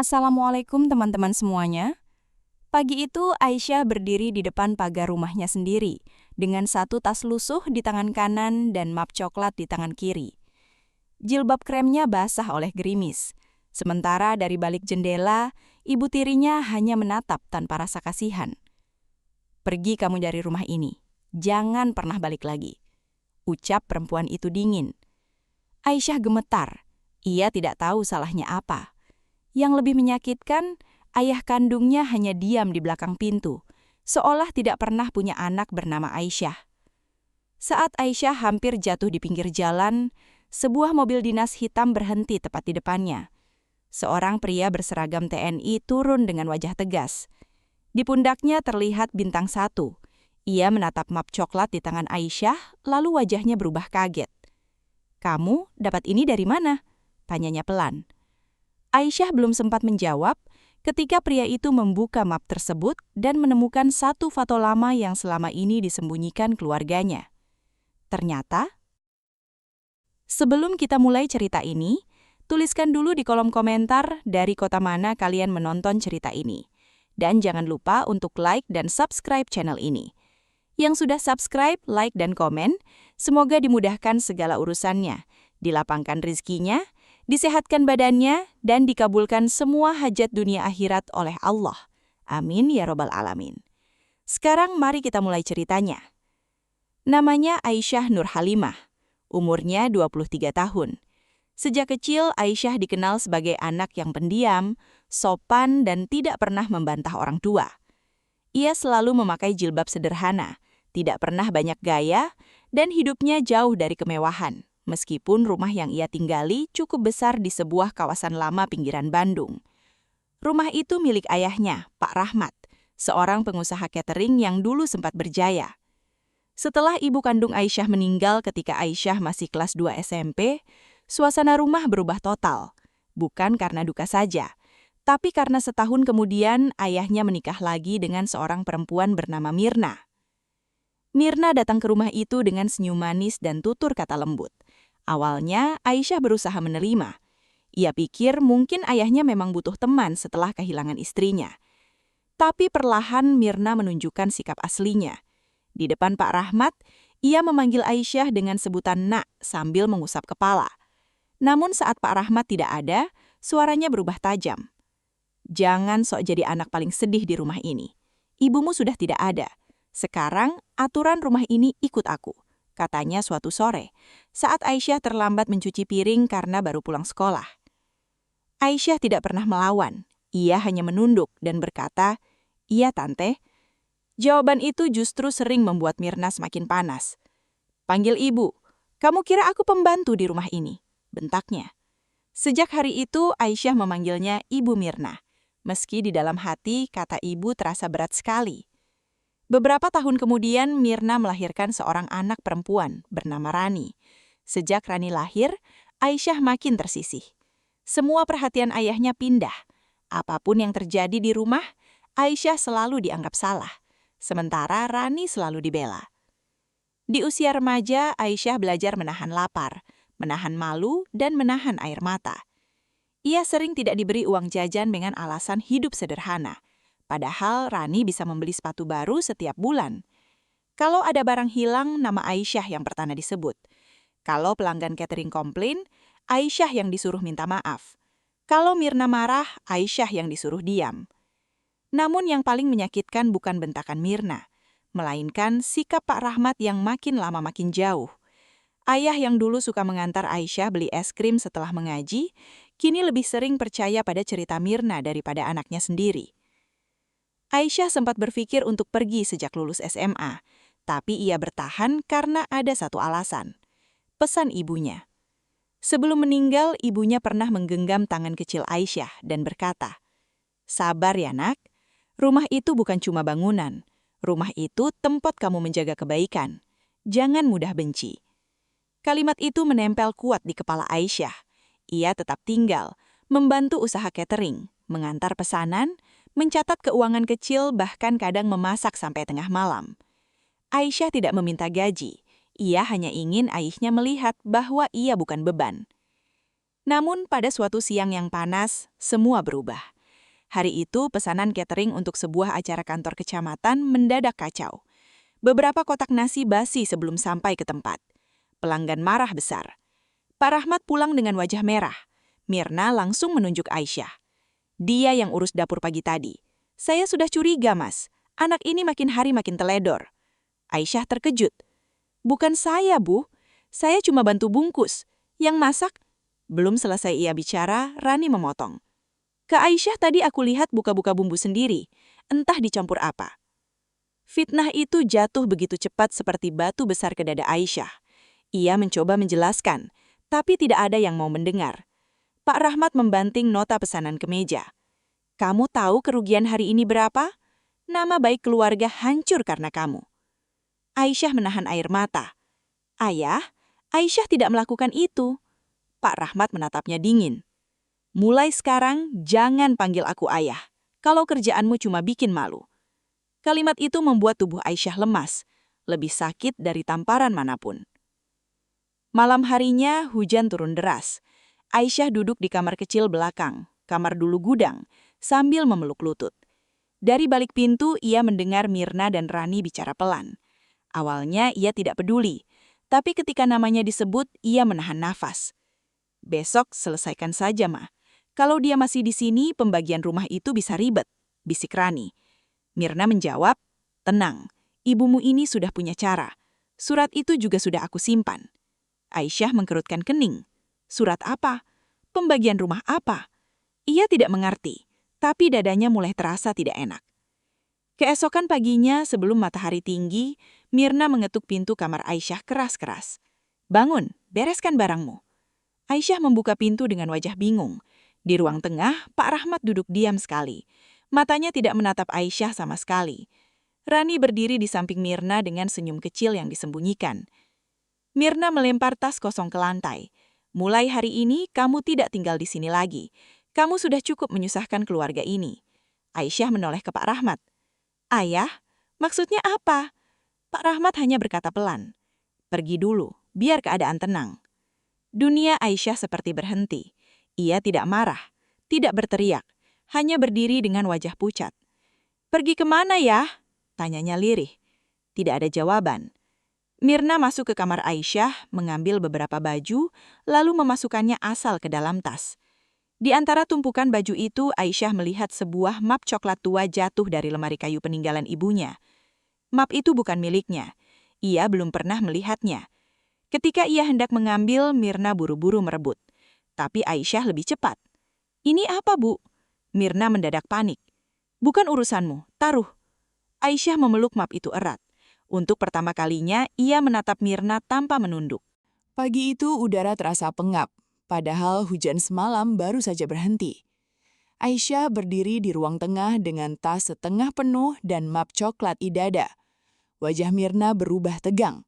Assalamualaikum teman-teman semuanya. Pagi itu Aisyah berdiri di depan pagar rumahnya sendiri, dengan satu tas lusuh di tangan kanan dan map coklat di tangan kiri. Jilbab kremnya basah oleh gerimis. Sementara dari balik jendela, ibu tirinya hanya menatap tanpa rasa kasihan. "Pergi kamu dari rumah ini. Jangan pernah balik lagi," ucap perempuan itu dingin. Aisyah gemetar. Ia tidak tahu salahnya apa. Yang lebih menyakitkan, ayah kandungnya hanya diam di belakang pintu, seolah tidak pernah punya anak bernama Aisyah. Saat Aisyah hampir jatuh di pinggir jalan, sebuah mobil dinas hitam berhenti tepat di depannya. Seorang pria berseragam TNI turun dengan wajah tegas. Di pundaknya terlihat bintang 1. Ia menatap map coklat di tangan Aisyah, lalu wajahnya berubah kaget. "Kamu dapat ini dari mana?" tanyanya pelan. Aisyah belum sempat menjawab ketika pria itu membuka map tersebut dan menemukan satu foto lama yang selama ini disembunyikan keluarganya. Ternyata, sebelum kita mulai cerita ini, tuliskan dulu di kolom komentar dari kota mana kalian menonton cerita ini. Dan jangan lupa untuk like dan subscribe channel ini. Yang sudah subscribe, like, dan komen, semoga dimudahkan segala urusannya, dilapangkan rizkinya, disehatkan badannya, dan dikabulkan semua hajat dunia akhirat oleh Allah. Amin ya robbal alamin. Sekarang mari kita mulai ceritanya. Namanya Aisyah Nur Halimah. Umurnya 23 tahun. Sejak kecil, Aisyah dikenal sebagai anak yang pendiam, sopan, dan tidak pernah membantah orang tua. Ia selalu memakai jilbab sederhana, tidak pernah banyak gaya, dan hidupnya jauh dari kemewahan. Meskipun rumah yang ia tinggali cukup besar di sebuah kawasan lama pinggiran Bandung. Rumah itu milik ayahnya, Pak Rahmat, seorang pengusaha catering yang dulu sempat berjaya. Setelah ibu kandung Aisyah meninggal ketika Aisyah masih kelas 2 SMP, suasana rumah berubah total. Bukan karena duka saja, tapi karena setahun kemudian ayahnya menikah lagi dengan seorang perempuan bernama Mirna. Mirna datang ke rumah itu dengan senyum manis dan tutur kata lembut. Awalnya, Aisyah berusaha menerima. Ia pikir mungkin ayahnya memang butuh teman setelah kehilangan istrinya. Tapi perlahan Mirna menunjukkan sikap aslinya. Di depan Pak Rahmat, ia memanggil Aisyah dengan sebutan Nak sambil mengusap kepala. Namun saat Pak Rahmat tidak ada, suaranya berubah tajam. "Jangan sok jadi anak paling sedih di rumah ini. Ibumu sudah tidak ada. Sekarang aturan rumah ini ikut aku," katanya suatu sore, saat Aisyah terlambat mencuci piring karena baru pulang sekolah. Aisyah tidak pernah melawan, ia hanya menunduk dan berkata, "Iya, Tante." Jawaban itu justru sering membuat Mirna semakin panas. "Panggil ibu, kamu kira aku pembantu di rumah ini?" bentaknya. Sejak hari itu, Aisyah memanggilnya Ibu Mirna. Meski di dalam hati, kata ibu terasa berat sekali. Beberapa tahun kemudian, Mirna melahirkan seorang anak perempuan bernama Rani. Sejak Rani lahir, Aisyah makin tersisih. Semua perhatian ayahnya pindah. Apapun yang terjadi di rumah, Aisyah selalu dianggap salah. Sementara Rani selalu dibela. Di usia remaja, Aisyah belajar menahan lapar, menahan malu, dan menahan air mata. Ia sering tidak diberi uang jajan dengan alasan hidup sederhana. Padahal Rani bisa membeli sepatu baru setiap bulan. Kalau ada barang hilang, nama Aisyah yang pertama disebut. Kalau pelanggan catering komplain, Aisyah yang disuruh minta maaf. Kalau Mirna marah, Aisyah yang disuruh diam. Namun yang paling menyakitkan bukan bentakan Mirna, melainkan sikap Pak Rahmat yang makin lama makin jauh. Ayah yang dulu suka mengantar Aisyah beli es krim setelah mengaji, kini lebih sering percaya pada cerita Mirna daripada anaknya sendiri. Aisyah sempat berpikir untuk pergi sejak lulus SMA, tapi ia bertahan karena ada satu alasan. Pesan ibunya. Sebelum meninggal, ibunya pernah menggenggam tangan kecil Aisyah dan berkata, "Sabar ya nak, rumah itu bukan cuma bangunan. Rumah itu tempat kamu menjaga kebaikan. Jangan mudah benci." Kalimat itu menempel kuat di kepala Aisyah. Ia tetap tinggal, membantu usaha catering, mengantar pesanan, mencatat keuangan kecil, bahkan kadang memasak sampai tengah malam. Aisyah tidak meminta gaji. Ia hanya ingin ayahnya melihat bahwa ia bukan beban. Namun pada suatu siang yang panas, semua berubah. Hari itu pesanan catering untuk sebuah acara kantor kecamatan mendadak kacau. Beberapa kotak nasi basi sebelum sampai ke tempat. Pelanggan marah besar. Pak Rahmat pulang dengan wajah merah. Mirna langsung menunjuk Aisyah. Dia yang urus dapur pagi tadi. Saya sudah curiga, Mas. Anak ini makin hari makin teledor. Aisyah terkejut. Bukan saya, Bu. Saya cuma bantu bungkus. Yang masak? Belum selesai ia bicara, Rani memotong. Ke Aisyah tadi aku lihat buka-buka bumbu sendiri. Entah dicampur apa. Fitnah itu jatuh begitu cepat seperti batu besar ke dada Aisyah. Ia mencoba menjelaskan, tapi tidak ada yang mau mendengar. Pak Rahmat membanting nota pesanan ke meja. Kamu tahu kerugian hari ini berapa? Nama baik keluarga hancur karena kamu. Aisyah menahan air mata. Ayah, Aisyah tidak melakukan itu. Pak Rahmat menatapnya dingin. Mulai sekarang, jangan panggil aku ayah. Kalau kerjaanmu cuma bikin malu. Kalimat itu membuat tubuh Aisyah lemas, lebih sakit dari tamparan manapun. Malam harinya, hujan turun deras. Aisyah duduk di kamar kecil belakang, kamar dulu gudang, sambil memeluk lutut. Dari balik pintu, ia mendengar Mirna dan Rani bicara pelan. Awalnya ia tidak peduli, tapi ketika namanya disebut, ia menahan nafas. Besok selesaikan saja, Ma. Kalau dia masih di sini, pembagian rumah itu bisa ribet, bisik Rani. Mirna menjawab, tenang, ibumu ini sudah punya cara. Surat itu juga sudah aku simpan. Aisyah mengkerutkan kening. Surat apa? Pembagian rumah apa? Ia tidak mengerti, tapi dadanya mulai terasa tidak enak. Keesokan paginya, sebelum matahari tinggi, Mirna mengetuk pintu kamar Aisyah keras-keras. Bangun, bereskan barangmu. Aisyah membuka pintu dengan wajah bingung. Di ruang tengah, Pak Rahmat duduk diam sekali. Matanya tidak menatap Aisyah sama sekali. Rani berdiri di samping Mirna dengan senyum kecil yang disembunyikan. Mirna melempar tas kosong ke lantai. Mulai hari ini, kamu tidak tinggal di sini lagi. Kamu sudah cukup menyusahkan keluarga ini. Aisyah menoleh ke Pak Rahmat. Ayah, maksudnya apa? Pak Rahmat hanya berkata pelan. Pergi dulu, biar keadaan tenang. Dunia Aisyah seperti berhenti. Ia tidak marah, tidak berteriak, hanya berdiri dengan wajah pucat. Pergi kemana ya? Tanyanya lirih. Tidak ada jawaban. Mirna masuk ke kamar Aisyah, mengambil beberapa baju, lalu memasukkannya asal ke dalam tas. Di antara tumpukan baju itu, Aisyah melihat sebuah map coklat tua jatuh dari lemari kayu peninggalan ibunya. Map itu bukan miliknya. Ia belum pernah melihatnya. Ketika ia hendak mengambil, Mirna buru-buru merebut. Tapi Aisyah lebih cepat. Ini apa, Bu? Mirna mendadak panik. Bukan urusanmu, taruh. Aisyah memeluk map itu erat. Untuk pertama kalinya, ia menatap Mirna tanpa menunduk. Pagi itu udara terasa pengap, padahal hujan semalam baru saja berhenti. Aisyah berdiri di ruang tengah dengan tas setengah penuh dan map coklat idada. Wajah Mirna berubah tegang.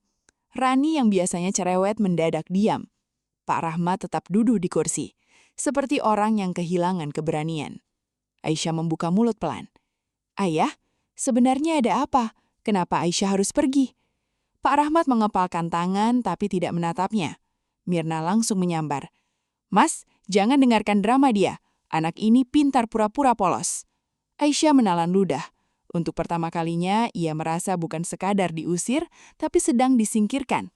Rani yang biasanya cerewet mendadak diam. Pak Rahmat tetap duduk di kursi, seperti orang yang kehilangan keberanian. Aisyah membuka mulut pelan. Ayah, sebenarnya ada apa? Kenapa Aisyah harus pergi? Pak Rahmat mengepalkan tangan tapi tidak menatapnya. Mirna langsung menyambar. Mas, jangan dengarkan drama dia. Anak ini pintar pura-pura polos. Aisyah menelan ludah. Untuk pertama kalinya, ia merasa bukan sekadar diusir, tapi sedang disingkirkan.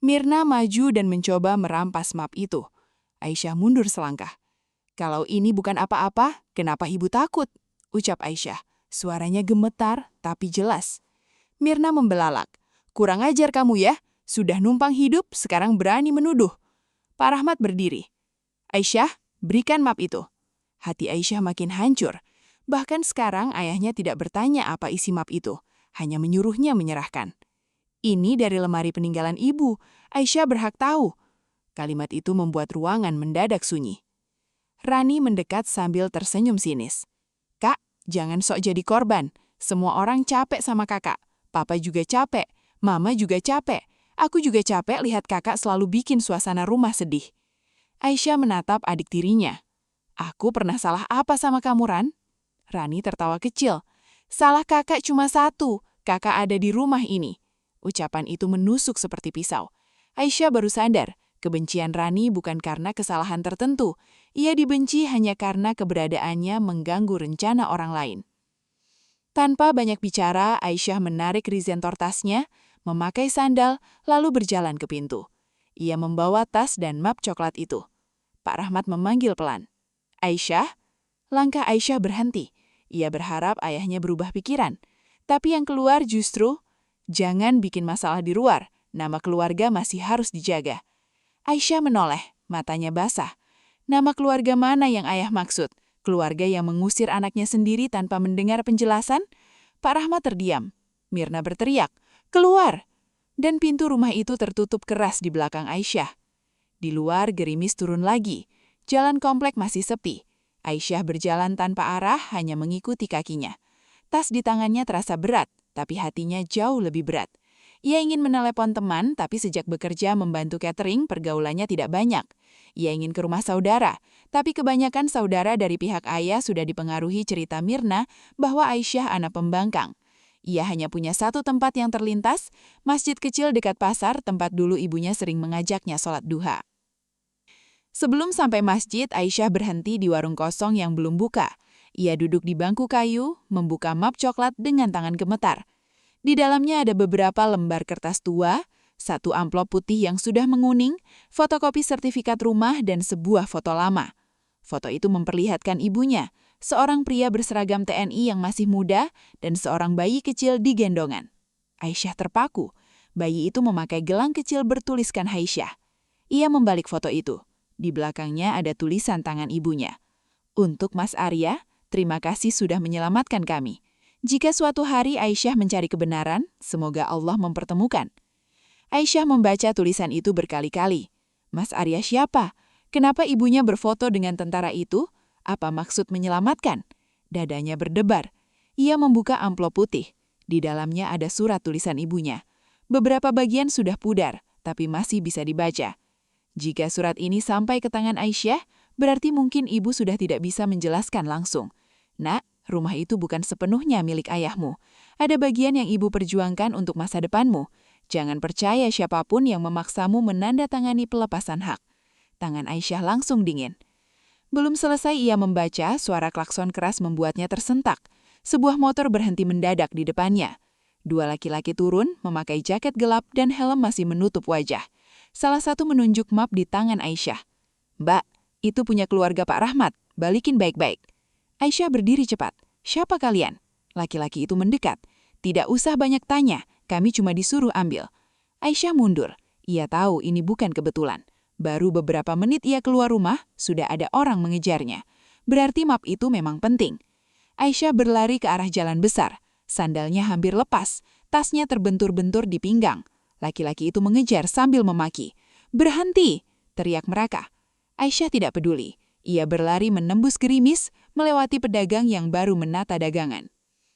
Mirna maju dan mencoba merampas map itu. Aisyah mundur selangkah. Kalau ini bukan apa-apa, kenapa ibu takut? Ucap Aisyah. Suaranya gemetar, tapi jelas. Mirna membelalak. Kurang ajar kamu ya. Sudah numpang hidup, sekarang berani menuduh. Pak Rahmat berdiri. Aisyah, berikan map itu. Hati Aisyah makin hancur. Bahkan sekarang ayahnya tidak bertanya apa isi map itu, hanya menyuruhnya menyerahkan. Ini dari lemari peninggalan ibu, Aisyah berhak tahu. Kalimat itu membuat ruangan mendadak sunyi. Rani mendekat sambil tersenyum sinis. Kak, jangan sok jadi korban. Semua orang capek sama kakak. Papa juga capek, mama juga capek. Aku juga capek lihat kakak selalu bikin suasana rumah sedih. Aisyah menatap adik tirinya. Aku pernah salah apa sama kamu, Ran? Rani tertawa kecil. Salah kakak cuma satu, kakak ada di rumah ini. Ucapan itu menusuk seperti pisau. Aisyah baru sadar, Kebencian Rani bukan karena kesalahan tertentu. Ia dibenci hanya karena keberadaannya mengganggu rencana orang lain. Tanpa banyak bicara, Aisyah menarik rizentor tasnya, memakai sandal, lalu berjalan ke pintu. Ia membawa tas dan map coklat itu. Pak Rahmat memanggil pelan. Aisyah? Langkah Aisyah berhenti. Ia berharap ayahnya berubah pikiran. Tapi yang keluar justru, jangan bikin masalah di luar, nama keluarga masih harus dijaga. Aisyah menoleh, matanya basah. Nama keluarga mana yang ayah maksud? Keluarga yang mengusir anaknya sendiri tanpa mendengar penjelasan? Pak Rahmat terdiam. Mirna berteriak, "Keluar!" Dan pintu rumah itu tertutup keras di belakang Aisyah. Di luar gerimis turun lagi. Jalan komplek masih sepi. Aisyah berjalan tanpa arah, hanya mengikuti kakinya. Tas di tangannya terasa berat, tapi hatinya jauh lebih berat. Ia ingin menelepon teman, tapi sejak bekerja membantu catering, pergaulannya tidak banyak. Ia ingin ke rumah saudara, tapi kebanyakan saudara dari pihak ayah sudah dipengaruhi cerita Mirna bahwa Aisyah anak pembangkang. Ia hanya punya satu tempat yang terlintas, masjid kecil dekat pasar, tempat dulu ibunya sering mengajaknya sholat duha. Sebelum sampai masjid, Aisyah berhenti di warung kosong yang belum buka. Ia duduk di bangku kayu, membuka map coklat dengan tangan gemetar. Di dalamnya ada beberapa lembar kertas tua, satu amplop putih yang sudah menguning, fotokopi sertifikat rumah, dan sebuah foto lama. Foto itu memperlihatkan ibunya, seorang pria berseragam TNI yang masih muda, dan seorang bayi kecil di gendongan. Aisyah terpaku. Bayi itu memakai gelang kecil bertuliskan Aisyah. Ia membalik foto itu. Di belakangnya ada tulisan tangan ibunya. Untuk Mas Arya, terima kasih sudah menyelamatkan kami. Jika suatu hari Aisyah mencari kebenaran, semoga Allah mempertemukan. Aisyah membaca tulisan itu berkali-kali. Mas Arya siapa? Kenapa ibunya berfoto dengan tentara itu? Apa maksud menyelamatkan? Dadanya berdebar. Ia membuka amplop putih. Di dalamnya ada surat tulisan ibunya. Beberapa bagian sudah pudar, tapi masih bisa dibaca. Jika surat ini sampai ke tangan Aisyah, berarti mungkin ibu sudah tidak bisa menjelaskan langsung. Nak, rumah itu bukan sepenuhnya milik ayahmu. Ada bagian yang ibu perjuangkan untuk masa depanmu. Jangan percaya siapapun yang memaksamu menandatangani pelepasan hak. Tangan Aisyah langsung dingin. Belum selesai ia membaca, suara klakson keras membuatnya tersentak. Sebuah motor berhenti mendadak di depannya. Dua laki-laki turun, memakai jaket gelap dan helm masih menutup wajah. Salah satu menunjuk map di tangan Aisyah. Mbak, itu punya keluarga Pak Rahmat, balikin baik-baik. Aisyah berdiri cepat. Siapa kalian? Laki-laki itu mendekat. Tidak usah banyak tanya, kami cuma disuruh ambil. Aisyah mundur. Ia tahu ini bukan kebetulan. Baru beberapa menit ia keluar rumah, sudah ada orang mengejarnya. Berarti map itu memang penting. Aisyah berlari ke arah jalan besar. Sandalnya hampir lepas, tasnya terbentur-bentur di pinggang. Laki-laki itu mengejar sambil memaki. "Berhenti!" teriak mereka. Aisyah tidak peduli. Ia berlari menembus gerimis, melewati pedagang yang baru menata dagangan.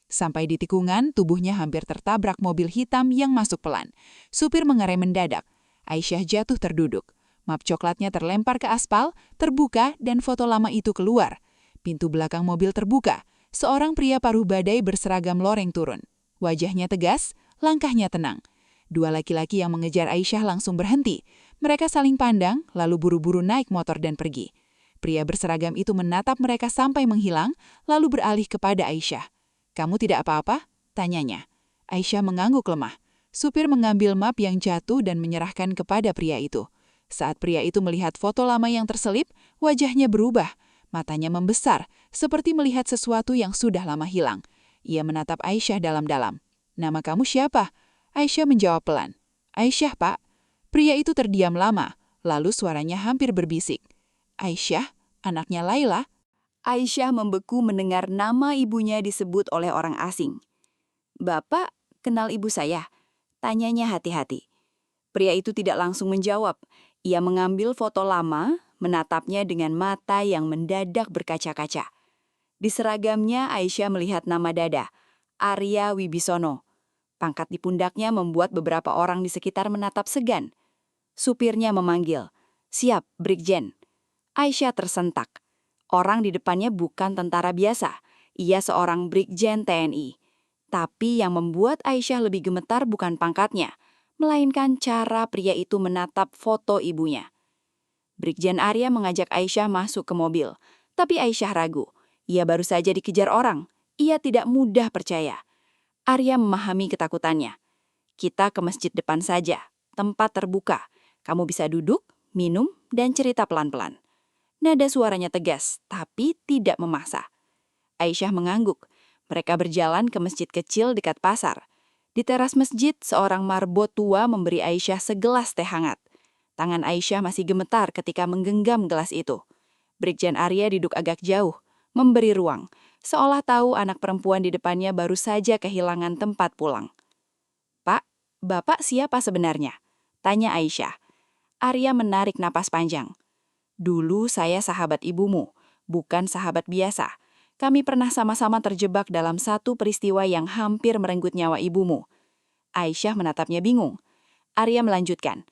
Sampai di tikungan, tubuhnya hampir tertabrak mobil hitam yang masuk pelan. Supir mengerem mendadak. Aisyah jatuh terduduk. Map coklatnya terlempar ke aspal, terbuka, dan foto lama itu keluar. Pintu belakang mobil terbuka. Seorang pria paruh badai berseragam loreng turun. Wajahnya tegas, langkahnya tenang. Dua laki-laki yang mengejar Aisyah langsung berhenti. Mereka saling pandang, lalu buru-buru naik motor dan pergi. Pria berseragam itu menatap mereka sampai menghilang, lalu beralih kepada Aisyah. "Kamu tidak apa-apa?" tanyanya. Aisyah mengangguk lemah. Supir mengambil map yang jatuh dan menyerahkan kepada pria itu. Saat pria itu melihat foto lama yang terselip, wajahnya berubah. Matanya membesar, seperti melihat sesuatu yang sudah lama hilang. Ia menatap Aisyah dalam-dalam. "Nama kamu siapa?" Aisyah menjawab pelan. "Aisyah, Pak." Pria itu terdiam lama, lalu suaranya hampir berbisik. "Aisyah, anaknya Laila?" Aisyah membeku mendengar nama ibunya disebut oleh orang asing. "Bapak, kenal ibu saya?" tanyanya hati-hati. Pria itu tidak langsung menjawab. Ia mengambil foto lama, menatapnya dengan mata yang mendadak berkaca-kaca. Di seragamnya Aisyah melihat nama dada, Arya Wibisono. Pangkat di pundaknya membuat beberapa orang di sekitar menatap segan. Supirnya memanggil, "Siap, Brigjen." Aisyah tersentak. Orang di depannya bukan tentara biasa. Ia seorang Brigjen TNI. Tapi yang membuat Aisyah lebih gemetar bukan pangkatnya, melainkan cara pria itu menatap foto ibunya. Brigjen Arya mengajak Aisyah masuk ke mobil, tapi Aisyah ragu. Ia baru saja dikejar orang. Ia tidak mudah percaya. Arya memahami ketakutannya. Kita ke masjid depan saja, tempat terbuka. Kamu bisa duduk, minum, dan cerita pelan-pelan. Nada suaranya tegas, tapi tidak memaksa. Aisyah mengangguk. Mereka berjalan ke masjid kecil dekat pasar. Di teras masjid, seorang marbot tua memberi Aisyah segelas teh hangat. Tangan Aisyah masih gemetar ketika menggenggam gelas itu. Brigjen Arya duduk agak jauh, memberi ruang, seolah tahu anak perempuan di depannya baru saja kehilangan tempat pulang. "Pak, Bapak siapa sebenarnya?" tanya Aisyah. Arya menarik napas panjang. "Dulu saya sahabat ibumu, bukan sahabat biasa. Kami pernah sama-sama terjebak dalam satu peristiwa yang hampir merenggut nyawa ibumu." Aisyah menatapnya bingung. Arya melanjutkan,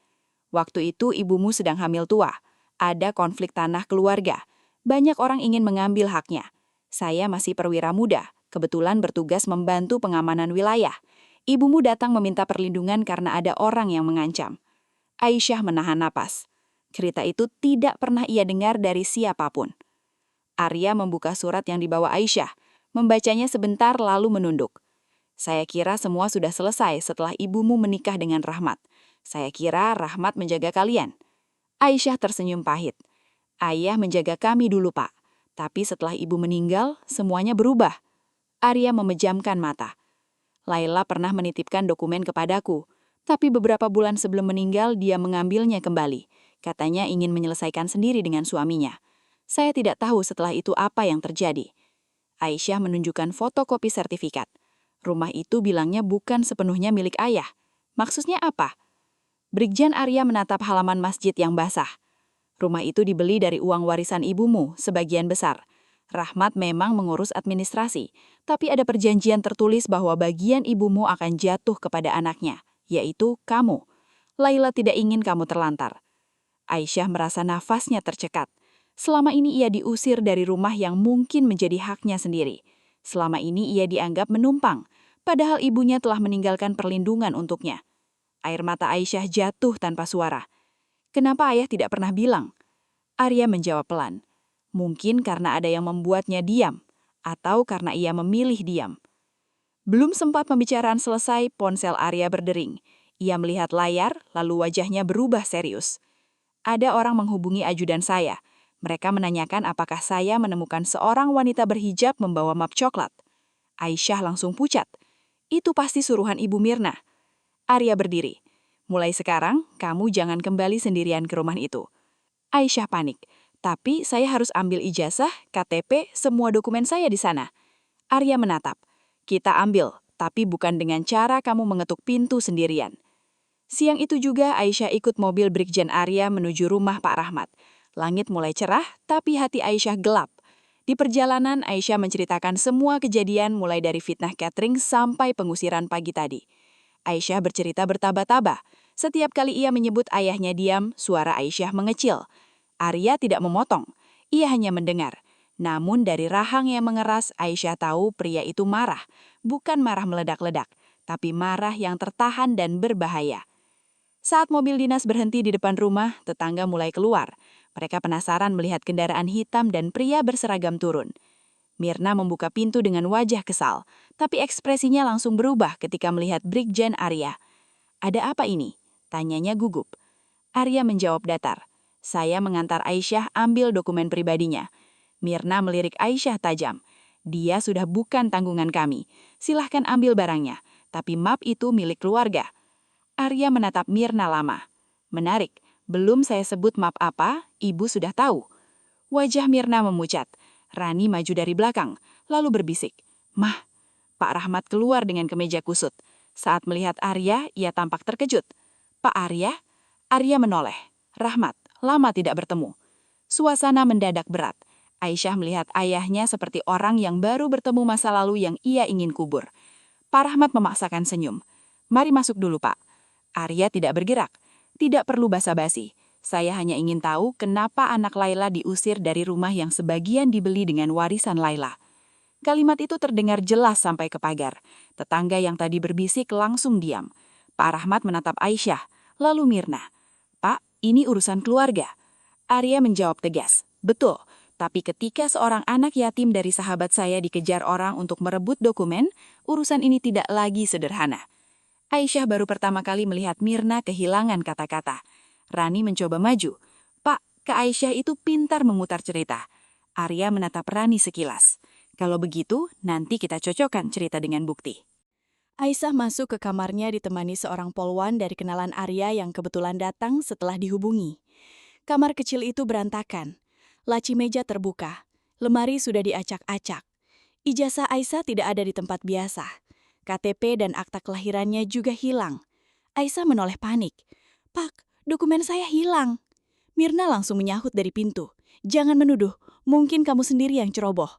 "Waktu itu ibumu sedang hamil tua. Ada konflik tanah keluarga. Banyak orang ingin mengambil haknya. Saya masih perwira muda, kebetulan bertugas membantu pengamanan wilayah. Ibumu datang meminta perlindungan karena ada orang yang mengancam." Aisyah menahan napas. Cerita itu tidak pernah ia dengar dari siapapun. Arya membuka surat yang dibawa Aisyah, membacanya sebentar lalu menunduk. "Saya kira semua sudah selesai setelah ibumu menikah dengan Rahmat. Saya kira Rahmat menjaga kalian." Aisyah tersenyum pahit. "Ayah menjaga kami dulu, Pak. Tapi setelah ibu meninggal, semuanya berubah." Arya memejamkan mata. "Laila pernah menitipkan dokumen kepadaku, tapi beberapa bulan sebelum meninggal dia mengambilnya kembali. Katanya ingin menyelesaikan sendiri dengan suaminya. Saya tidak tahu setelah itu apa yang terjadi." Aisyah menunjukkan fotokopi sertifikat. Rumah itu bilangnya bukan sepenuhnya milik ayah. Maksudnya apa? Brigjen Arya menatap halaman masjid yang basah. "Rumah itu dibeli dari uang warisan ibumu, sebagian besar. Rahmat memang mengurus administrasi, tapi ada perjanjian tertulis bahwa bagian ibumu akan jatuh kepada anaknya, yaitu kamu. Laila tidak ingin kamu terlantar." Aisyah merasa nafasnya tercekat. Selama ini ia diusir dari rumah yang mungkin menjadi haknya sendiri. Selama ini ia dianggap menumpang, padahal ibunya telah meninggalkan perlindungan untuknya. Air mata Aisyah jatuh tanpa suara. "Kenapa ayah tidak pernah bilang?" Arya menjawab pelan. "Mungkin karena ada yang membuatnya diam, atau karena ia memilih diam." Belum sempat pembicaraan selesai, ponsel Arya berdering. Ia melihat layar, lalu wajahnya berubah serius. "Ada orang menghubungi ajudan saya. Mereka menanyakan apakah saya menemukan seorang wanita berhijab membawa map coklat." Aisyah langsung pucat. "Itu pasti suruhan Ibu Mirna." Arya berdiri. "Mulai sekarang, kamu jangan kembali sendirian ke rumah itu." Aisyah panik. "Tapi saya harus ambil ijazah, KTP, semua dokumen saya di sana." Arya menatap. "Kita ambil, tapi bukan dengan cara kamu mengetuk pintu sendirian." Siang itu juga Aisyah ikut mobil Brigjen Arya menuju rumah Pak Rahmat. Langit mulai cerah, tapi hati Aisyah gelap. Di perjalanan, Aisyah menceritakan semua kejadian mulai dari fitnah catering sampai pengusiran pagi tadi. Aisyah bercerita bertaba-taba. Setiap kali ia menyebut ayahnya diam, suara Aisyah mengecil. Arya tidak memotong. Ia hanya mendengar. Namun dari rahang yang mengeras, Aisyah tahu pria itu marah. Bukan marah meledak-ledak, tapi marah yang tertahan dan berbahaya. Saat mobil dinas berhenti di depan rumah, tetangga mulai keluar. Mereka penasaran melihat kendaraan hitam dan pria berseragam turun. Mirna membuka pintu dengan wajah kesal, tapi ekspresinya langsung berubah ketika melihat Brigjen Arya. "Ada apa ini?" tanyanya gugup. Arya menjawab datar. "Saya mengantar Aisyah ambil dokumen pribadinya." Mirna melirik Aisyah tajam. "Dia sudah bukan tanggungan kami. Silahkan ambil barangnya, tapi map itu milik keluarga." Arya menatap Mirna lama. "Menarik, belum saya sebut map apa, ibu sudah tahu." Wajah Mirna memucat. Rani maju dari belakang, lalu berbisik, "Mah." Pak Rahmat keluar dengan kemeja kusut. Saat melihat Arya, ia tampak terkejut. "Pak Arya?" Arya menoleh. "Rahmat, lama tidak bertemu." Suasana mendadak berat. Aisyah melihat ayahnya seperti orang yang baru bertemu masa lalu yang ia ingin kubur. Pak Rahmat memaksakan senyum. "Mari masuk dulu, Pak." Arya tidak bergerak. "Tidak perlu basa-basi. Saya hanya ingin tahu kenapa anak Laila diusir dari rumah yang sebagian dibeli dengan warisan Laila." Kalimat itu terdengar jelas sampai ke pagar. Tetangga yang tadi berbisik langsung diam. Pak Rahmat menatap Aisyah, lalu Mirna. "Pak, ini urusan keluarga." Arya menjawab tegas, "Betul, tapi ketika seorang anak yatim dari sahabat saya dikejar orang untuk merebut dokumen, urusan ini tidak lagi sederhana." Aisyah baru pertama kali melihat Mirna kehilangan kata-kata. Rani mencoba maju. "Pak, Kak Aisyah itu pintar memutar cerita." Arya menatap Rani sekilas. "Kalau begitu, nanti kita cocokkan cerita dengan bukti." Aisyah masuk ke kamarnya ditemani seorang polwan dari kenalan Arya yang kebetulan datang setelah dihubungi. Kamar kecil itu berantakan. Laci meja terbuka. Lemari sudah diacak-acak. Ijazah Aisyah tidak ada di tempat biasa. KTP dan akta kelahirannya juga hilang. Aisyah menoleh panik. "Pak, dokumen saya hilang." Mirna langsung menyahut dari pintu. "Jangan menuduh, mungkin kamu sendiri yang ceroboh."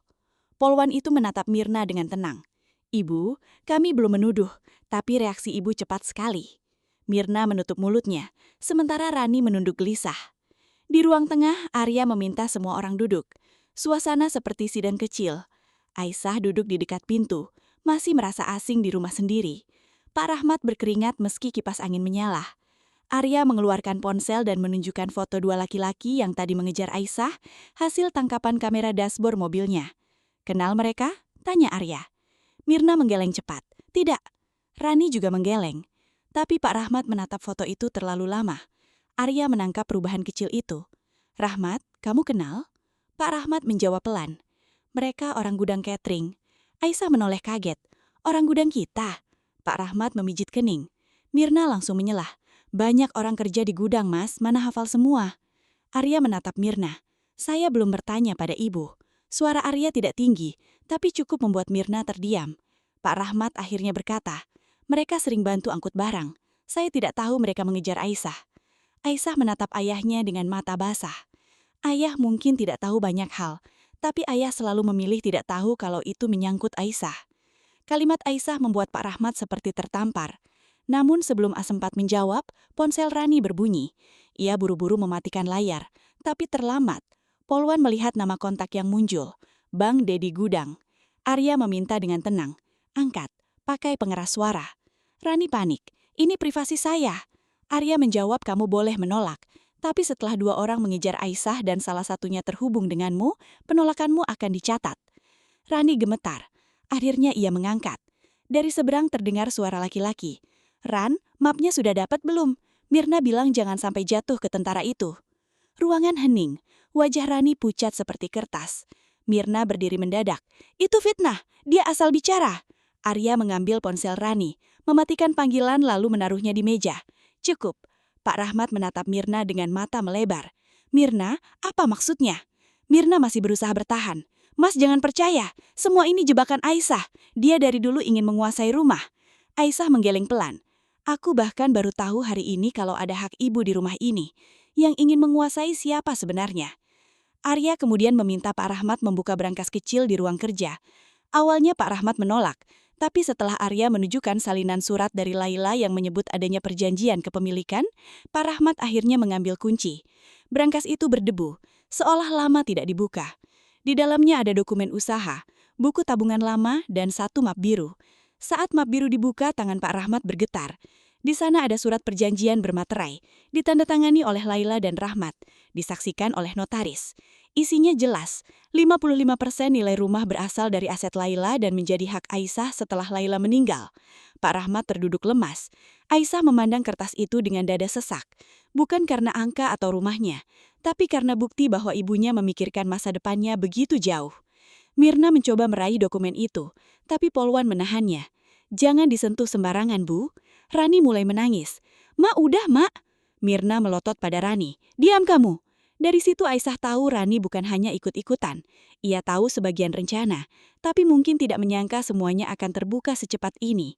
Polwan itu menatap Mirna dengan tenang. "Ibu, kami belum menuduh, tapi reaksi ibu cepat sekali." Mirna menutup mulutnya, sementara Rani menunduk gelisah. Di ruang tengah, Arya meminta semua orang duduk. Suasana seperti sidang kecil. Aisyah duduk di dekat pintu, masih merasa asing di rumah sendiri. Pak Rahmat berkeringat meski kipas angin menyala. Arya mengeluarkan ponsel dan menunjukkan foto dua laki-laki yang tadi mengejar Aisyah, hasil tangkapan kamera dashboard mobilnya. "Kenal mereka?" tanya Arya. Mirna menggeleng cepat. "Tidak." Rani juga menggeleng. Tapi Pak Rahmat menatap foto itu terlalu lama. Arya menangkap perubahan kecil itu. "Rahmat, kamu kenal?" Pak Rahmat menjawab pelan. "Mereka orang gudang catering." Aisyah menoleh kaget. "Orang gudang kita?" Pak Rahmat memijit kening. Mirna langsung menyelah. "Banyak orang kerja di gudang, Mas, mana hafal semua." Arya menatap Mirna. "Saya belum bertanya pada ibu." Suara Arya tidak tinggi, tapi cukup membuat Mirna terdiam. Pak Rahmat akhirnya berkata, "Mereka sering bantu angkut barang. Saya tidak tahu mereka mengejar Aisyah." Aisyah menatap ayahnya dengan mata basah. Ayah mungkin tidak tahu banyak hal, tapi ayah selalu memilih tidak tahu kalau itu menyangkut Aisyah. Kalimat Aisyah membuat Pak Rahmat seperti tertampar. Namun sebelum A4 menjawab, ponsel Rani berbunyi. Ia buru-buru mematikan layar, tapi terlambat. Polwan melihat nama kontak yang muncul, Bang Dedi Gudang. Arya meminta dengan tenang, "Angkat, pakai pengeras suara." Rani panik, "Ini privasi saya." Arya menjawab, "Kamu boleh menolak. Tapi setelah dua orang mengejar Aisyah dan salah satunya terhubung denganmu, penolakanmu akan dicatat." Rani gemetar. Akhirnya ia mengangkat. Dari seberang terdengar suara laki-laki. "Ran, mapnya sudah dapat belum? Mirna bilang jangan sampai jatuh ke tentara itu." Ruangan hening. Wajah Rani pucat seperti kertas. Mirna berdiri mendadak. "Itu fitnah. Dia asal bicara." Arya mengambil ponsel Rani, mematikan panggilan lalu menaruhnya di meja. "Cukup." Pak Rahmat menatap Mirna dengan mata melebar. "Mirna, apa maksudnya?" Mirna masih berusaha bertahan. "Mas jangan percaya, semua ini jebakan Aisyah. Dia dari dulu ingin menguasai rumah." Aisyah menggeleng pelan. "Aku bahkan baru tahu hari ini kalau ada hak ibu di rumah ini. Yang ingin menguasai siapa sebenarnya?" Arya kemudian meminta Pak Rahmat membuka brankas kecil di ruang kerja. Awalnya Pak Rahmat menolak, tapi setelah Arya menunjukkan salinan surat dari Laila yang menyebut adanya perjanjian kepemilikan, Pak Rahmat akhirnya mengambil kunci. Brankas itu berdebu, seolah lama tidak dibuka. Di dalamnya ada dokumen usaha, buku tabungan lama, dan satu map biru. Saat map biru dibuka, tangan Pak Rahmat bergetar. Di sana ada surat perjanjian bermaterai, ditandatangani oleh Laila dan Rahmat, disaksikan oleh notaris. Isinya jelas, 55% nilai rumah berasal dari aset Laila dan menjadi hak Aisyah setelah Laila meninggal. Pak Rahmat terduduk lemas. Aisyah memandang kertas itu dengan dada sesak. Bukan karena angka atau rumahnya, tapi karena bukti bahwa ibunya memikirkan masa depannya begitu jauh. Mirna mencoba meraih dokumen itu, tapi Polwan menahannya. "Jangan disentuh sembarangan, Bu." Rani mulai menangis. "Ma, udah, Mak." Mirna melotot pada Rani. "Diam kamu." Dari situ Aisyah tahu Rani bukan hanya ikut-ikutan. Ia tahu sebagian rencana, tapi mungkin tidak menyangka semuanya akan terbuka secepat ini.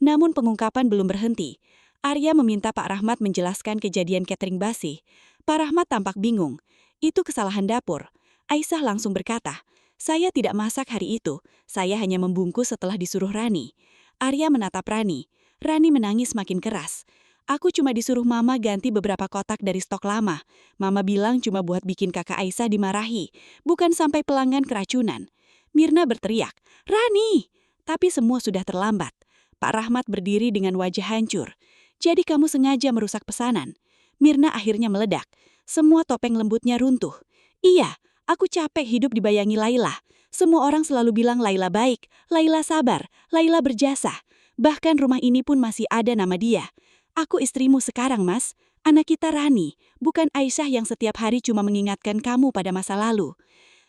Namun pengungkapan belum berhenti. Arya meminta Pak Rahmat menjelaskan kejadian catering basi. Pak Rahmat tampak bingung. "Itu kesalahan dapur." Aisyah langsung berkata, "Saya tidak masak hari itu. Saya hanya membungkus setelah disuruh Rani." Arya menatap Rani. Rani menangis makin keras. "Aku cuma disuruh Mama ganti beberapa kotak dari stok lama. Mama bilang cuma buat bikin kakak Aisyah dimarahi, bukan sampai pelanggan keracunan." Mirna berteriak, "Rani!" Tapi semua sudah terlambat. Pak Rahmat berdiri dengan wajah hancur. "Jadi kamu sengaja merusak pesanan?" Mirna akhirnya meledak. Semua topeng lembutnya runtuh. Iya, aku capek hidup dibayangi Laila. Semua orang selalu bilang Laila baik, Laila sabar, Laila berjasa. Bahkan rumah ini pun masih ada nama dia. Aku istrimu sekarang, Mas. Anak kita Rani, bukan Aisyah yang setiap hari cuma mengingatkan kamu pada masa lalu.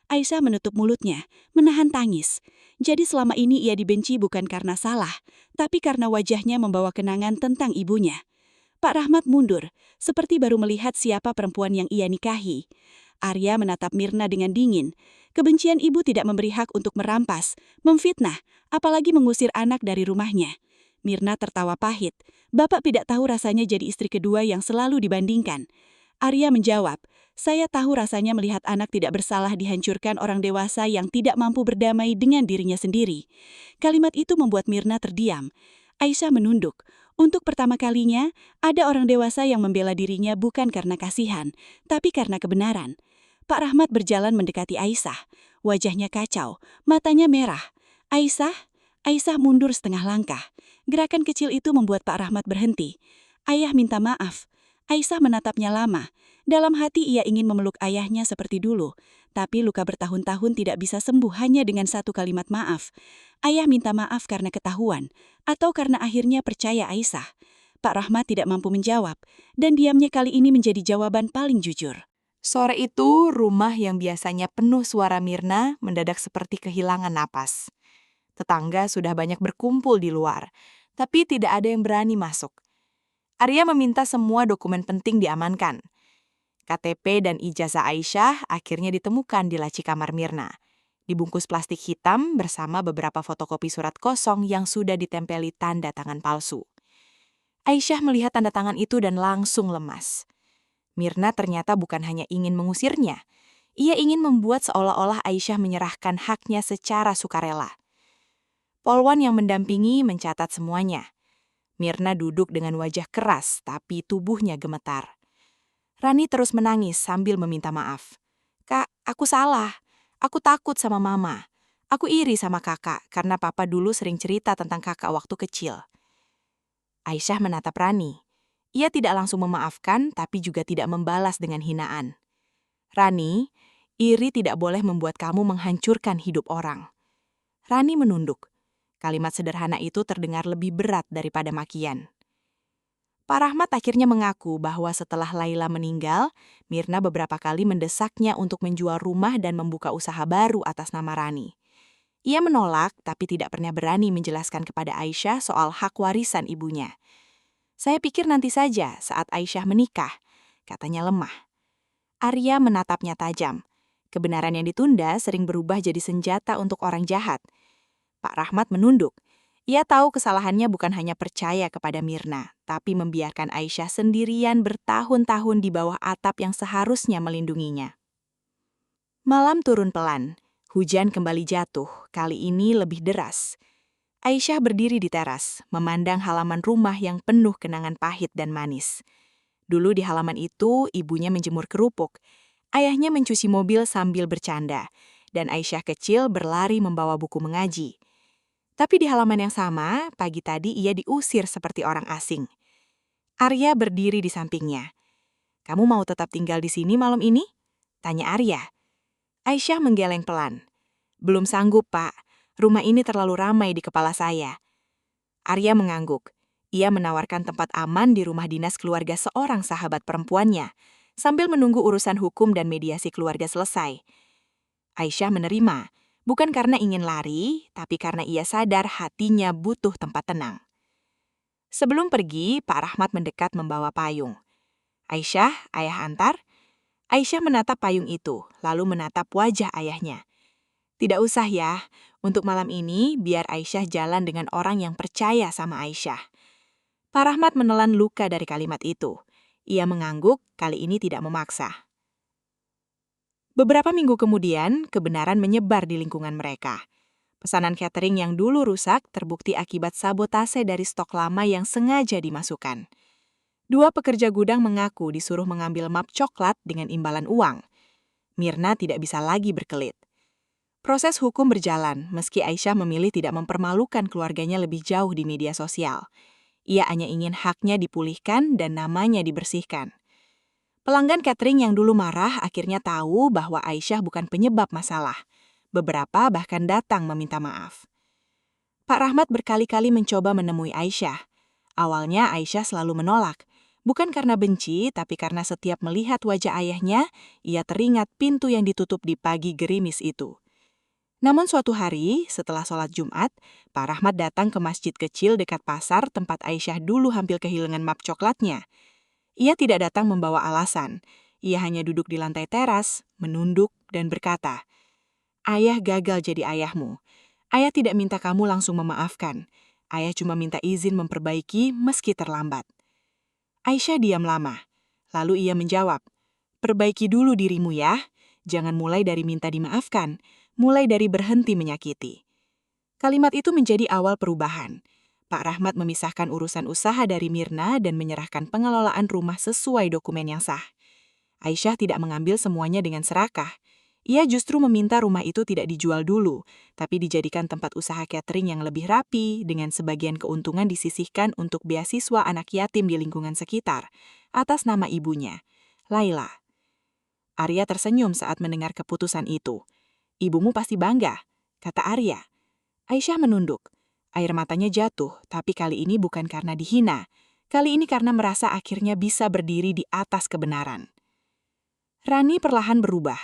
Aisyah menutup mulutnya, menahan tangis. Jadi selama ini ia dibenci bukan karena salah, tapi karena wajahnya membawa kenangan tentang ibunya. Pak Rahmat mundur, seperti baru melihat siapa perempuan yang ia nikahi. Arya menatap Mirna dengan dingin. Kebencian ibu tidak memberi hak untuk merampas, memfitnah, apalagi mengusir anak dari rumahnya. Mirna tertawa pahit. Bapak tidak tahu rasanya jadi istri kedua yang selalu dibandingkan. Arya menjawab, saya tahu rasanya melihat anak tidak bersalah dihancurkan orang dewasa yang tidak mampu berdamai dengan dirinya sendiri. Kalimat itu membuat Mirna terdiam. Aisyah menunduk. Untuk pertama kalinya, ada orang dewasa yang membela dirinya bukan karena kasihan, tapi karena kebenaran. Pak Rahmat berjalan mendekati Aisyah. Wajahnya kacau, matanya merah. Aisyah mundur setengah langkah. Gerakan kecil itu membuat Pak Rahmat berhenti. Ayah minta maaf. Aisyah menatapnya lama. Dalam hati ia ingin memeluk ayahnya seperti dulu, tapi luka bertahun-tahun tidak bisa sembuh hanya dengan satu kalimat maaf. Ayah minta maaf karena ketahuan, atau karena akhirnya percaya Aisyah. Pak Rahmat tidak mampu menjawab, dan diamnya kali ini menjadi jawaban paling jujur. Sore itu, rumah yang biasanya penuh suara Mirna mendadak seperti kehilangan napas. Tetangga sudah banyak berkumpul di luar, tapi tidak ada yang berani masuk. Arya meminta semua dokumen penting diamankan. KTP dan ijazah Aisyah akhirnya ditemukan di laci kamar Mirna, dibungkus plastik hitam bersama beberapa fotokopi surat kosong yang sudah ditempeli tanda tangan palsu. Aisyah melihat tanda tangan itu dan langsung lemas. Mirna ternyata bukan hanya ingin mengusirnya, ia ingin membuat seolah-olah Aisyah menyerahkan haknya secara sukarela. Polwan yang mendampingi mencatat semuanya. Mirna duduk dengan wajah keras, tapi tubuhnya gemetar. Rani terus menangis sambil meminta maaf. Kak, aku salah. Aku takut sama mama. Aku iri sama kakak karena papa dulu sering cerita tentang kakak waktu kecil. Aisyah menatap Rani. Ia tidak langsung memaafkan, tapi juga tidak membalas dengan hinaan. Rani, iri tidak boleh membuat kamu menghancurkan hidup orang. Rani menunduk. Kalimat sederhana itu terdengar lebih berat daripada makian. Pak Rahmat akhirnya mengaku bahwa setelah Laila meninggal, Mirna beberapa kali mendesaknya untuk menjual rumah dan membuka usaha baru atas nama Rani. Ia menolak, tapi tidak pernah berani menjelaskan kepada Aisyah soal hak warisan ibunya. Saya pikir nanti saja saat Aisyah menikah, katanya lemah. Arya menatapnya tajam. Kebenaran yang ditunda sering berubah jadi senjata untuk orang jahat. Pak Rahmat menunduk. Ia tahu kesalahannya bukan hanya percaya kepada Mirna, tapi membiarkan Aisyah sendirian bertahun-tahun di bawah atap yang seharusnya melindunginya. Malam turun pelan. Hujan kembali jatuh, kali ini lebih deras. Aisyah berdiri di teras, memandang halaman rumah yang penuh kenangan pahit dan manis. Dulu di halaman itu, ibunya menjemur kerupuk. Ayahnya mencuci mobil sambil bercanda, dan Aisyah kecil berlari membawa buku mengaji. Tapi di halaman yang sama, pagi tadi ia diusir seperti orang asing. Arya berdiri di sampingnya. Kamu mau tetap tinggal di sini malam ini? Tanya Arya. Aisyah menggeleng pelan. Belum sanggup, Pak. Rumah ini terlalu ramai di kepala saya. Arya mengangguk. Ia menawarkan tempat aman di rumah dinas keluarga seorang sahabat perempuannya, sambil menunggu urusan hukum dan mediasi keluarga selesai. Aisyah menerima. Bukan karena ingin lari, tapi karena ia sadar hatinya butuh tempat tenang. Sebelum pergi, Pak Rahmat mendekat membawa payung. Aisyah, ayah antar. Aisyah menatap payung itu, lalu menatap wajah ayahnya. Tidak usah ya, untuk malam ini biar Aisyah jalan dengan orang yang percaya sama Aisyah. Pak Rahmat menelan luka dari kalimat itu. Ia mengangguk, kali ini tidak memaksa. Beberapa minggu kemudian, kebenaran menyebar di lingkungan mereka. Pesanan catering yang dulu rusak terbukti akibat sabotase dari stok lama yang sengaja dimasukkan. 2 pekerja gudang mengaku disuruh mengambil map coklat dengan imbalan uang. Mirna tidak bisa lagi berkelit. Proses hukum berjalan, meski Aisyah memilih tidak mempermalukan keluarganya lebih jauh di media sosial. Ia hanya ingin haknya dipulihkan dan namanya dibersihkan. Pelanggan catering yang dulu marah akhirnya tahu bahwa Aisyah bukan penyebab masalah. Beberapa bahkan datang meminta maaf. Pak Rahmat berkali-kali mencoba menemui Aisyah. Awalnya Aisyah selalu menolak. Bukan karena benci, tapi karena setiap melihat wajah ayahnya, ia teringat pintu yang ditutup di pagi gerimis itu. Namun suatu hari, setelah sholat Jumat, Pak Rahmat datang ke masjid kecil dekat pasar tempat Aisyah dulu hampir kehilangan map coklatnya. Ia tidak datang membawa alasan. Ia hanya duduk di lantai teras, menunduk, dan berkata, "Ayah gagal jadi ayahmu. Ayah tidak minta kamu langsung memaafkan. Ayah cuma minta izin memperbaiki meski terlambat." Aisyah diam lama. Lalu ia menjawab, "Perbaiki dulu dirimu ya. Jangan mulai dari minta dimaafkan. Mulai dari berhenti menyakiti." Kalimat itu menjadi awal perubahan. Pak Rahmat memisahkan urusan usaha dari Mirna dan menyerahkan pengelolaan rumah sesuai dokumen yang sah. Aisyah tidak mengambil semuanya dengan serakah. Ia justru meminta rumah itu tidak dijual dulu, tapi dijadikan tempat usaha catering yang lebih rapi, dengan sebagian keuntungan disisihkan untuk beasiswa anak yatim di lingkungan sekitar, atas nama ibunya, Laila. Arya tersenyum saat mendengar keputusan itu. "Ibumu pasti bangga," kata Arya. Aisyah menunduk. Air matanya jatuh, tapi kali ini bukan karena dihina. Kali ini karena merasa akhirnya bisa berdiri di atas kebenaran. Rani perlahan berubah.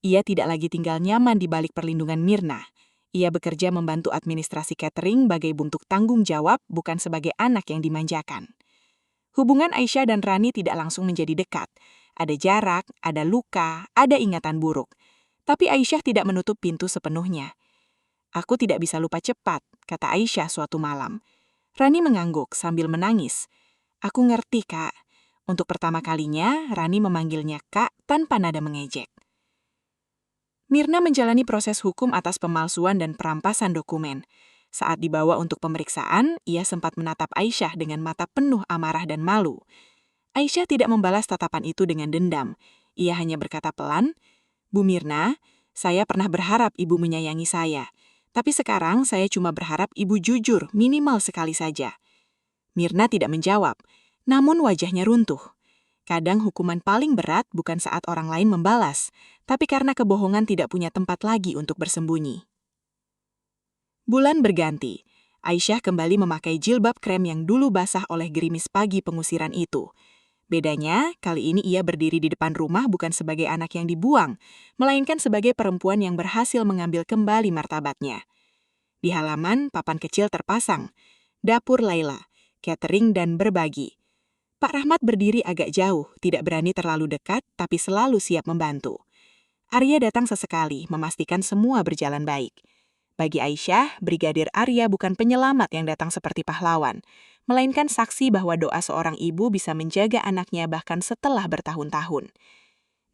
Ia tidak lagi tinggal nyaman di balik perlindungan Mirna. Ia bekerja membantu administrasi catering sebagai bentuk tanggung jawab, bukan sebagai anak yang dimanjakan. Hubungan Aisyah dan Rani tidak langsung menjadi dekat. Ada jarak, ada luka, ada ingatan buruk. Tapi Aisyah tidak menutup pintu sepenuhnya. "Aku tidak bisa lupa cepat," kata Aisyah suatu malam. Rani mengangguk sambil menangis. "Aku ngerti, Kak." Untuk pertama kalinya, Rani memanggilnya Kak tanpa nada mengejek. Mirna menjalani proses hukum atas pemalsuan dan perampasan dokumen. Saat dibawa untuk pemeriksaan, ia sempat menatap Aisyah dengan mata penuh amarah dan malu. Aisyah tidak membalas tatapan itu dengan dendam. Ia hanya berkata pelan, "Bu Mirna, saya pernah berharap ibu menyayangi saya. Tapi sekarang saya cuma berharap ibu jujur, minimal sekali saja." Mirna tidak menjawab, namun wajahnya runtuh. Kadang hukuman paling berat bukan saat orang lain membalas, tapi karena kebohongan tidak punya tempat lagi untuk bersembunyi. Bulan berganti. Aisyah kembali memakai jilbab krem yang dulu basah oleh gerimis pagi pengusiran itu. Bedanya, kali ini ia berdiri di depan rumah bukan sebagai anak yang dibuang, melainkan sebagai perempuan yang berhasil mengambil kembali martabatnya. Di halaman, papan kecil terpasang, "Dapur Laila, catering dan berbagi." Pak Rahmat berdiri agak jauh, tidak berani terlalu dekat, tapi selalu siap membantu. Arya datang sesekali, memastikan semua berjalan baik. Bagi Aisyah, Brigadir Arya bukan penyelamat yang datang seperti pahlawan, melainkan saksi bahwa doa seorang ibu bisa menjaga anaknya bahkan setelah bertahun-tahun.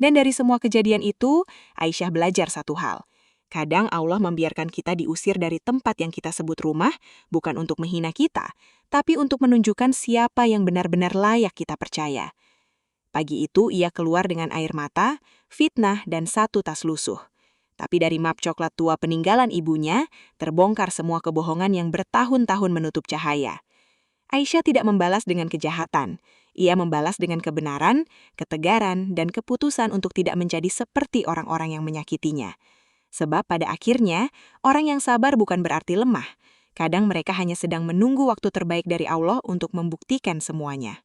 Dan dari semua kejadian itu, Aisyah belajar satu hal. Kadang Allah membiarkan kita diusir dari tempat yang kita sebut rumah, bukan untuk menghina kita, tapi untuk menunjukkan siapa yang benar-benar layak kita percaya. Pagi itu ia keluar dengan air mata, fitnah, dan satu tas lusuh. Tapi dari map coklat tua peninggalan ibunya, terbongkar semua kebohongan yang bertahun-tahun menutup cahaya. Aisyah tidak membalas dengan kejahatan. Ia membalas dengan kebenaran, ketegaran, dan keputusan untuk tidak menjadi seperti orang-orang yang menyakitinya. Sebab pada akhirnya, orang yang sabar bukan berarti lemah. Kadang mereka hanya sedang menunggu waktu terbaik dari Allah untuk membuktikan semuanya.